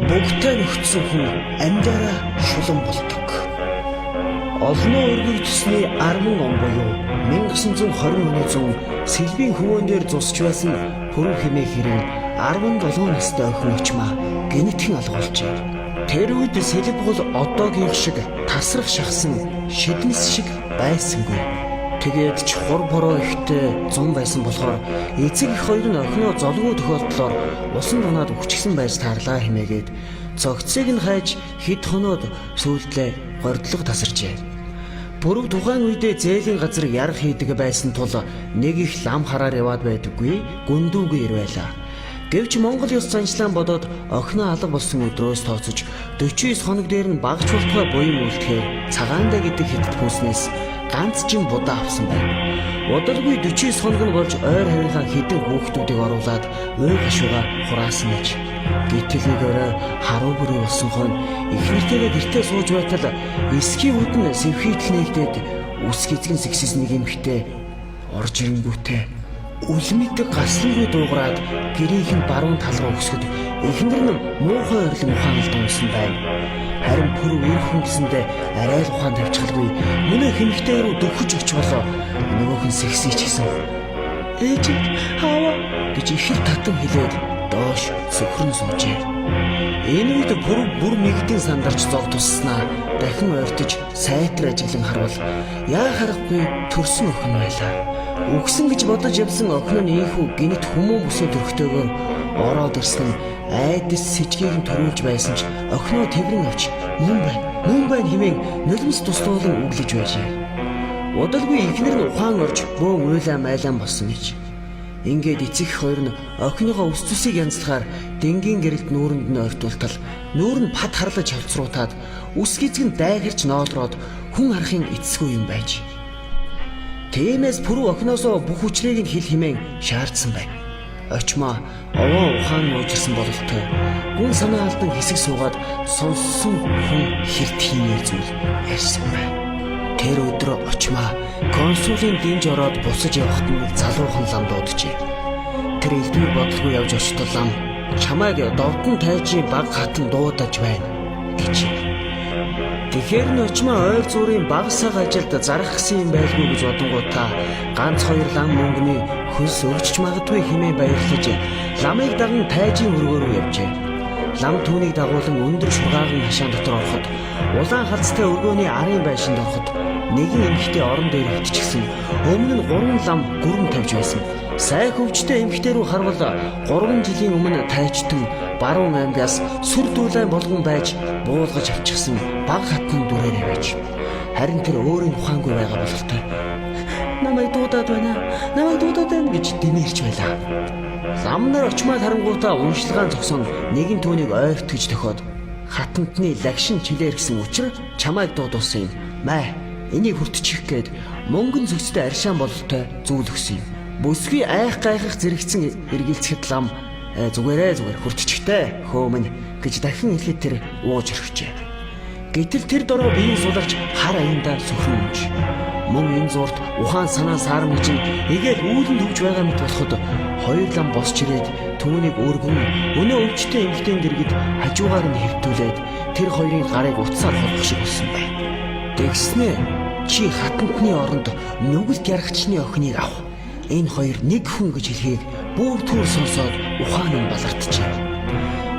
бүгдээ нөхцсөн хүн амьдараа шулан болдог. Олноо өргөгдсөний 10 он буюу 1920 оны зун Сэлбийн хөвөн дээр зусч байсан Пүрэв хэмээх хэрэг 17 настай охин очмаа генетикэн алгуулжээ. Тэр үед Сэлб бол одоогийн шиг тасрах шахсан шиднэс шиг байсангүй. Тэгээд ч хур бороо ихтэй зун байсан болохоор эцэг их хоёр нь охиноо золгүй тохиолдлоор усан дунаад өгчихсэн байж таарлаа хэмээгээд цогцыг нь хайж хэд хоноод сүйдлээ гордлого тасарчээ. Пүрэв тухайн үедээ зээлийн газар ярах хийдэг байсан тул нэг их лам хараар яваад байдаггүй, гүндүүгээ ирвэлаа. Гэвч Монгол ёс заншлаан бодоод охиноо алга болсон өдрөөс тооцож 49 хоног дээр нь багч болтгой буян үлдэхээр цагаандаа гэдэг хятад хүнснээс ганц жин будаа авсан байна. Удалгүй 49 хоног нь болж ойр харийнхаа хэдэн хүүхдүүдийг оруулаад ой гашууга хураасан гэж. Гэтэл нэг өрөө харуу бүрий болсон хон ихнэртэйгээ гэртээ сууж байтал эсхийн үдэн сэвхийтэл нэгдээд үс гизгэн сэгсэс нэг эмхтэй орж ирэнгүүтээ үлмэдэг гаслангүй дуугараад гэрийнхэн баруун тал руу өсгөд эхнэр нь муухай ойрлон ухаан дууссан байна. Харин Пүрэв ирэх хүнсэндээ арай л ухаан тавьчихалгүй мөнөө хэмхтэй рүү дөхөж оч болоо нөгөөх нь сэгсэж гисэн. Ээж хаваа гэж ихэр татан хэлээд доош сөхрөн суужээ. Энэ үед Пүрэв бүр нэгдэн сандарч зог тусснаа дахин ойртож сайтар ажиглан харвал яа харахгүй төрсөн охин байлаа. Үгсэн гэж бодож явсан охин нь ийхүү гинт хүмүүн бүсээ төрхтэйгээр ороод ирсэн нь айдас сэжгийг нь төрүүлж байсан ч охиноо тэврэн авч мөн байна хэмээн нулимс туслуулан үглэж байжээ. Удалгүй ихнэр нь ухаан орж бөөн уйлаа майлаан болсон гэж. Ингээд эцэг их хоёр нь охиныхоо ус цусыг янзлахаар дэнгийн гэрэлд нүүрэнд нь ойртуултал нүүр нь пад харлаж хавцруултаад ус гизгэн дайгэрч ноолроод хүн харахын эцэсгүй юм байж. Тиймээс Пүрэв охиноосоо бүх хүчрийг нь хэл хэмээн шаардсан байна. Очмоо овоо ухаан нуужирсан бололтой гүн санаа алдан хэсэг суугаад сонссон хүн хэрт хиймээр зүйл ярьсан байна. Тэр өдөр очмоо консулын дэмж ороод буцаж явахад нь залуухан лам дууджээ. Тэр элдвэр бодлого явж очихдоо лам чамайг довдон тайжийн баг хатан дуудаж байна гэж. Тэгэхээр нь очмоо ойл зүрийн багсаг ажилд зарах гэсэн юм байлгүй гэж бодонгуудаа ганц хоёр лам мөнгөний хөлс өгч магадгүй хэмээн баярлаж ламыг даган тайжийн өргөө рүү явжээ. Лам түүнийг дагуулan өндөр шургаагийн хашаан дотор ороход улаан халцтай өргөөний арын байшинд ороход нэгэн эмэгтэй орон дээр хөвтчихсэн. Өмнө нь 3 лам гүрэн тавьж байсан. Сайн хөвчтэй эмэгтэй рүү харвал 3 жилийн өмнө тайчтан баруун аймгаас сүр дүүлэн болгон байж буулгаж авчихсан баг хатан дүрээрээ байж. Харин тэр өөрийн ухаангүй байгаа бололтой намайг дуудаад байна гэж дэмэрч байлаа. Лам нар очмаа харангуутаа уншлагаан зогсон нэгэн түүнийг ойртгож төхөөд хатантны лагшин чилээр гэсэн учраас чамайг дуудуулсан юм. Маа энийг хүртчих гээд мөнгөн зүгцтэй аршаан бололтой зүйл өгсөн юм. Бүсгүй айх гайхах зэрэгцэн эргэлзэхэд лам зүгээр хүртчихтэй хөөмн гэж дахин хэлэхэд тэр ууж орхижээ. Гэтэл тэр дороо биеийн суларч хар аяндаа сөхрөнж. Мөн энэ зурт ухаан санаа саармж эгээд үүлэнд хөвж байгаа мэт болоход хоёр лам босч ирээд түүнийг өргөн өнөө өвчтэй эмэгтэй дэргэд хажуугаар нь хэвтүүлээд тэр хоёрын гарыг утсаар холбох шиг болсон байна. Тэгснээ чи хатантны оронд нүгэлт ярагчны охиныг ав. Энэ хоёр нэг хүн гэж хэлхийг бүр түр сонсоод ухаан нь балартжээ.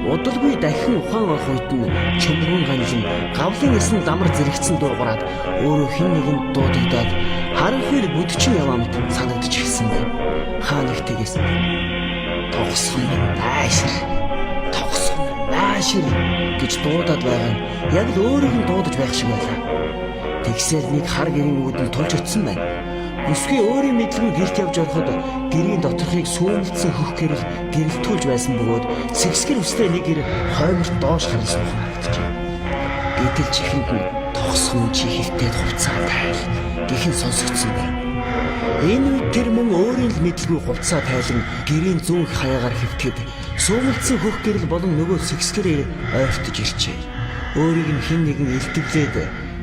Удалгүй дахин ухаан авах үед нь чөмгөн ганлан гавлын эсэнд дамар зэрэгцэн дуугараад өөрөө хин нэгэнд дуудагдаад харанхуйд бүдчин яваа мэт санагдаж ирсэн байна. Хаа нэгтгээс тогсон наашир гэж дуудаад байгаа нь яг л өөрөөр нь дуудаж байх шиг байлаа. Тэгсээр нэг хар гэрийн үүдэн тулж очсон байна. Бүсгүй өөрийн мэдлэг гэрт явж ороход гэрийн доторхыг сүүмэлдсэн хөх гэрэл гэрэлтүүлж байсан бөгөөд сэгсгэр үстэй нэг гэр хойморт доош харсан харагджээ. Гэтэл чихэнд нь тогсхон чи хилтээд хувцаа тайл гэхэн сонсогдсон байна. Энэ үед тэр мөн өөрийн л мэдлгүй хувцаа тайлан гэрийн зүүн хаягаар хэвтгэд сүүмэлдсэн хөх гэрэл болон нөгөө сэгсгэрээр ойртож ирчээ. Өөрийг нь хэн нэгэн илтгэлээд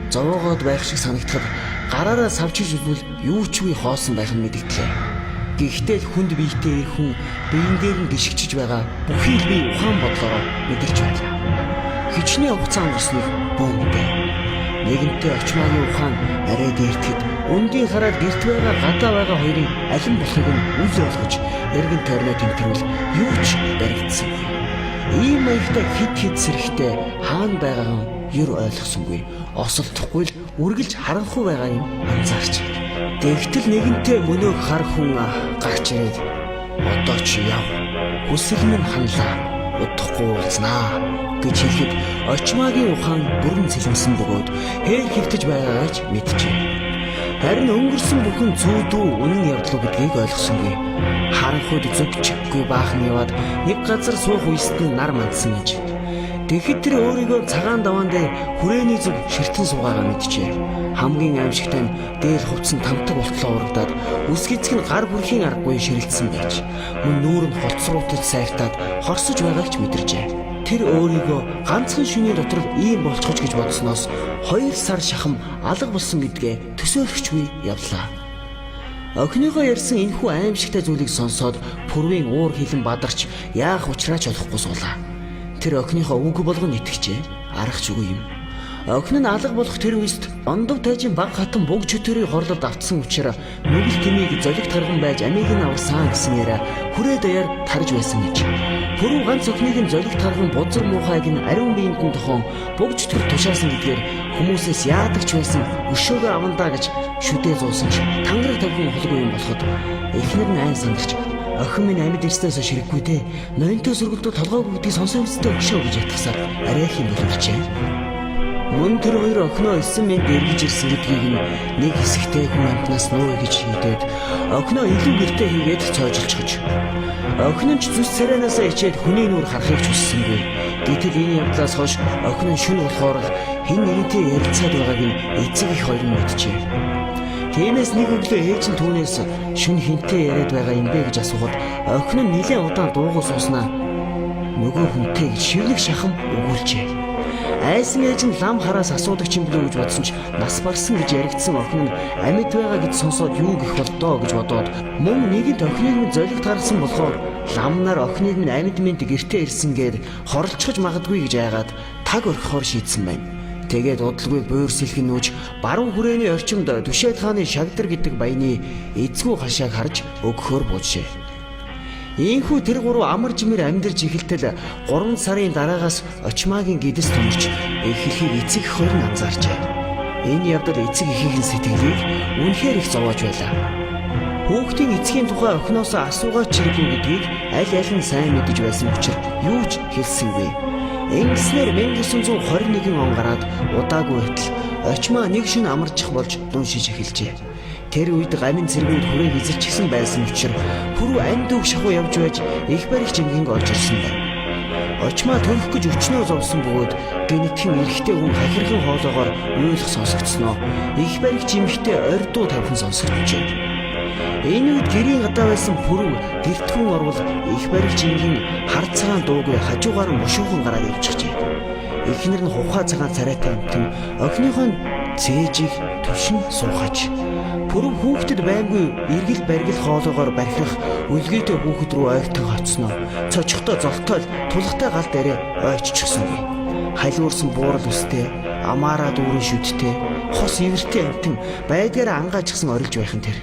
зовоогоод байх шиг санагдахад гараараа савчиж үзвэл юу ч үгүй хоосон байх нь мэдэгдлээ. Гэхдээ хүнд биетэй хүн биен дээр нь гიშгчж байгаа бүхий л бие ухаан бодлороо мэдэрч байлаа. хичнээн хугацаа өнгөрснийг бөөмдөө. Нэгэнтээ очмаагийн ухаан арай дээртэд өндийн хараад гэрт байгаа гадаа байгаа хоёрын алин болохыг нь үл ойлгож эргэн тойрноо тэмтэрвэл юу ч баригдсан. Ийм маягтай хэд сэрэхтэй хаана байгаагаа ер ойлгосонгүй. Осолдохгүй л үргэлж харанхуй байгаа юм анзаарч. Тэгтэл нэгэнтээ мөнөөх хар хүн гарч ирээд одоо ч яв. Хүсэл минь ханлаа. Удахгүй уулзнаа гэж хэлэхэд очмаагийн ухаан бүрэн цэлмсэн бөгөөд хээр хөвтөж байгаагаа ч мэдчихэ. Харин өнгөрсөн бүхэн зүүдүү үнэн явдал гэдгийг ойлгосонгүй. Харанхуйд зүгчгүй баахан яваад нэг газар суух үест нь нар мандсан гэж. Тэгэхэд тэр өөрийгөө цагаан даваан дээр хүрээний зүг ширтэн суугаагаа мэдчихэ. Хамгийн аимшигтай нь дээр хувцсан тамтаг болтлоо урагдаад үсгэцэг нь гар бүрхийн аргагүй ширэлцсэн байж мөн нүүр нь холцруултаж сайртаад хорсож байгааг ч мэдэржээ. Тэр өөрийгөө ганцхан шөнийн дотор ийм болчихж гэж бодсноос 2 сар шахам алга болсон гэдгээ төсөөлөхчгүй явлаа. Охиныгоо ярьсан энэхүү аимшигтай зүйлийг сонсоод Пүрвийн уур хилэн бадарч яах учраач олохгүй суулаа. Тэр охиныхоо үг болгон итгэжээ. Аргач үгүй юм. Охин нь алга болох тэр үест ондов тайжин баг хатан буг чөтөрийг хорлолд автсан учраас нүгэл тэмийг золигт гарган байж амийг нь авсан гэсэн яриа хүрээ даяар тарж байсан гэж. Пүрв ганц охиныг нь золигт гарган бузар муухайг нь ариун биеинд нь тохон буг чөтгөр тушаасан гэдгээр хүмүүсээс яадаг ч байсан өшөөгөө авандаа гэж шүдээ зуусан ч тангараг тавхан холгүй юм болоход эхнэр нь айн сандарч охин минь амьд ирснээс ширэггүй дээ. Ноёнтой сүргэлтөө толгойг гэдгийг сонсоо үстэй өшөө гэж ятгасаар арайх юм боловчээ. Мөн тэр хоёр охиноо 9 минут эргэж ирсэн гэдгийг нэг хэсэгтэй хүн амтнаас нууя гэж хийдээд охиноо илүү гэртээ хийгээд цоожilchгож. Охин нь ч зүс царайнаас ичээд хүний нүур харахыг ч хүссэнгүй. Гэтэл энэ явдлаас хойш охин нь шүн болохоор хэн нэгэнтэй ярилцаад байгааг нь эцэг их хоёр нь мэдчихэ. Тиймээс нэг өглөө ээж нь түүнээс шүн хинтээ яриад байгаа юм бэ гэж асуухад охин нь нэлээд удаан дуугүй сууснаа нөгөө хүнтэй гэж шивнэг шахам өгүүлжээ. Айсан ээж нь лам хараас асуудаг юм билүү гэж бодсон ч нас барсан гэж яригдсан охин нь амьд байгаа гэж сонсоод юу гэх болдоо гэж бодоод мөн нэгэнт охиныг нь золигт гаргасан болохоор ламнаар охиныг нь амьд мэд гэртээ ирсэнгээр хорлцохж магадгүй гэж айгаад таг орхихоор шийдсэн байна. Тэгээд удалгүй буур сэлхэн нүүж баруун хүрээний орчимд Түшээд хааны Шагдар гэдэг баяны эзгүй хашааг харж өгөхөөр буужээ. Ийхүү тэр гурав амар жимээр амьдарч эхэлтэл 3 сарын дараагаас очмаагийн гэдэс томорч эхлэхийг эцэг их хоёр нь анзаарчээ. Энэ явдал эцэг эхийн сэтгэлийг үнэхээр их зовоож байлаа. Хүүхдийн эцгийн тухай охиноос асуугаад чирэггүй гэдгийг аль нь сайн мэдэж байсан учраас юу ч хэлсэнгүй. Ингэснээр 1921 он гараад удаагүй байтал очмаа нэг шөнө амарчих болж дуншиж эхэлжээ. Тэр үед гамин цэргүүд хүрээ хизэрчихсэн байсан учраас Пүрв амьд үг шахуу явж байж их барих жингэнг олж ирсэн байна. Очмаа төрөх гэж өчнөө зовсон бөгөөд гэнэтхэн эрэгтэй хүн хахирхан хоолоогоор уйлах сонсогдсноо их барих жимхтэй ордуу тавхан сонсогджээ. Энэ үед гэрийн гадаа байсан Пүрв гэртгүүн орвол их барих жингийн хар цагаан дуугүй хажуугаар нь мушуухан гараад явчихжээ. Эхнэр нь хухаа цагаан царайтай амтэн охиныхоо цээжийг түшин суухаж Пүрв хүүхдэд баймгүй эргэл баргил хоолоогоор бархих үлгээтэй хүүхэд рүү ойртон хоцсноо. Цочихтой золтой тулгатай гал дээрээ ойччихсангүй. Халиурсан буурал үстэй, амаараа дүүрэн шүдтэй, хос ивэртэй амтэн байдгаараа ангаажчихсан орилж байхын тэр.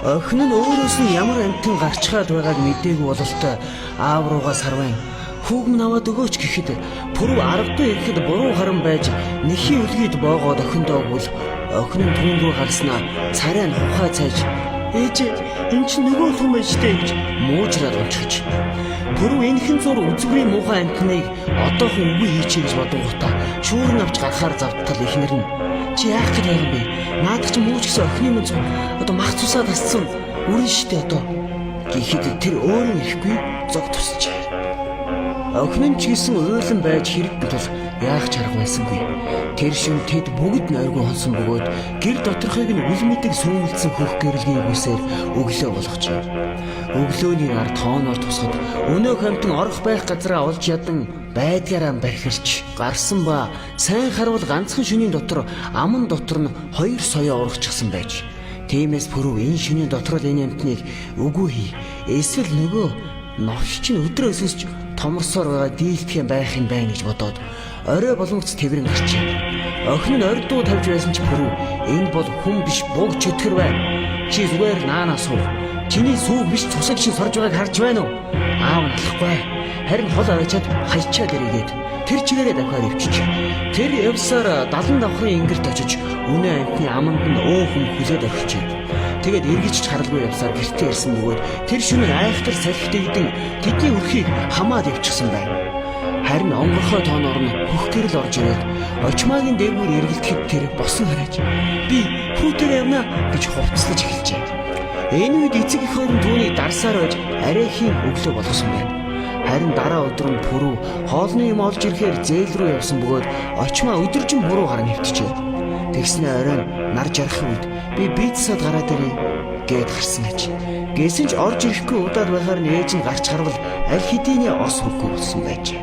Охин нь өөрөөс нь ямар амтэн гарчгаад байгааг мэдээгүй бололтой аав руугаа сарван хүүг минь аваад өгөөч гэхэд Пүрв аргагүй ирэхэд буруу харан байж нэхий үлгийд боогоод охиндоо өгвөл охин нь түүн рүү гарснаа царай нь хухаа цайж ээж энэ ч нөгөө хүн байж дээ гэж муужраад унчихж Пүрв энэхэн зур үзгүй муухай амтныг одоохон үгүй хийчихье гэж бодонгуудаа шүүрэн авч гарахаар завтал эхнэр нь чи яах гэж байгаа юм бэ? Наад чи мууч гэсэн охины минь одоо мах цусаад асцсан үрэн штэ одоо гэхэд тэр өөрөө ирэхгүй зог тусчээ. Охин нь ч гэсэн уйлан байж хэрэггүй тул яах чарга байсангүй. Тэр шин тэд бүгд нойргүй хонсон бөгөөд гэр доторхыг нь үл мэдэг сүймэлцэн хөх гэрэлгийн үсээр өглөө болгожээ. Өглөөний нар тооноор тусахад өнөө хамтан орох байх газраа олж ядан байдгаараа бархирч гарсан ба сайн харвал ганцхан шөнийн дотор аман дотор нь 2 соёо урагчсан байж. Тиймээс пүрв энэ шөнийн дотор л энэ амтныг үгүй хий. Эсвэл нөгөө новш чинь өдрөө өсөж томорсоор байгаа дийлдэхин байх юм байна гэж бодоод орой боломжц тэрэн гарчээ. Охин нь ордуу тавьж байсан ч пүрв энэ бол хүн биш буг чөтгөр байна. Чи зүгээр наанаа суув. Чиний сүүг биш цусаг шин сорж байгааг харж байна уу? Аав нь алахгүй. Харин хол авчиад хайчаад ирээд тэр чигээрээ давхаар өвчиж. Тэр явсаар 70 давхрын ингэрт очиж үнэ амтны аманд нь өөхөн хүлээд орчихжээ. Тэгээд эргэж ч харалгүй явсаар гэртээ ирсэн бөгөөд тэр шөнө айхтар салхитэгдэн тэдний өрхийг хамаад явчихсан байна. Харин онгорхой тооноор нь хөх гэрэл орж ирээд очмаагийн дээгүүр эргэлдэхэд тэр босон хараач. Би хүүтээр явна гэж хувцлаж эхэлжээ. Энэ үед эцэг эх хоёр түүнийг дарсаар байж арайхийн өглөө болгосон байна. Харин дараа өдөр нь пүрв хоолны юм олж ирэхээр зээл рүү явсан бөгөөд очмаа өдөржин буруу гарan хөвтжээ. Тэгснэ оройн нар жарах үед би бицсад гараад ирээ гэд гарсан аж. Гэсэн ч орж ирэхгүй удаад байхаар нь ээж нь гарч харвал аль хэдийн ос хөвгүй болсон байж.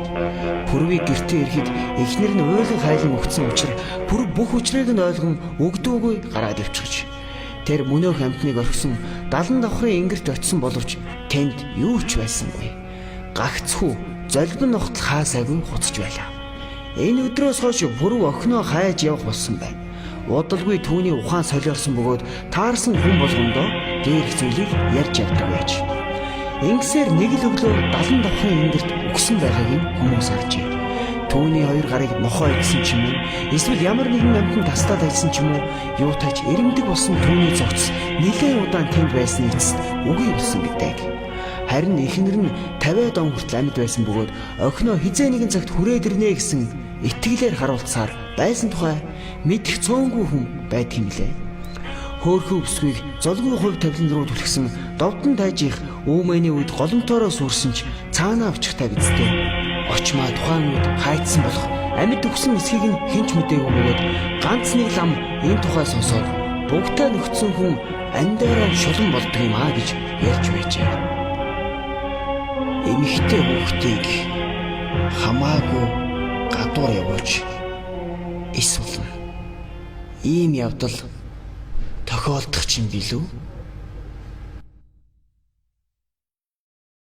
Пүрвийг гэртээ ирэхэд эхнэр нь уйлан хайлан өгсөн учраас пүрв бүх учрыг нь ойлгон өгдөөгүй гараад ивчихж. Тэр мөнөөх амтныг орхисон 70 давхрын ингэрт очисон боловч тэнд юу ч байсангүй. Гагцхүү золбин ногтол хаасаагүй хуцж байлаа. Энэ өдрөөс хойш пүрв охиноо хайж явах болсон байна. Удалгүй түүний ухаан солиорсон бөгөөд таарсан хүн болгондоо дээрх зүйлийг ярьж явдаг байж. Ингэсээр нэг л өглөө 70 давхрын ингэрт өгсөн байгааг нь хүмүүс харжээ. Түүний 2 гарыг нохоо идсэн ч юм уу, эсвэл ямар нэгэн амтнд тастаад ажилласан ч юм уу, юу тач эрэмдэг болсон түүний зогц нэлээд удаан тэнд байсан эцэст үгүй болсон гэдэг. Харин эхнэр нь 50 он хүртэл амьд байсан бөгөөд охиноо хизээ нэгэн цагт хүрээд ирнэ гэсэн итгэлээр харуулцаар байсан тухай мэдэх цөөнгүй хүн байдаг юм лээ. Хөөхөө өсвийг золгүй хувь тавилан руу түлхсэн довдон тайжих өөмөний үед голомтоороо сүрсэн ч цаанаа авчихтай биздээ. Очмаа тухайн үед хайцсан болох амьд өгсөн эсхийг нь хинч мэдээгүй бөгөөд ганц нэг лам энэ тухай сонсоод бүгдээ нөхцөн хүн андаараа шулан болдог юм аа гэж ярьж байжээ. Эмэгтэй хүүхдийг хамаагүй гадуур явуулж эсвэл ийм явдал тохиолдох чинь билүү?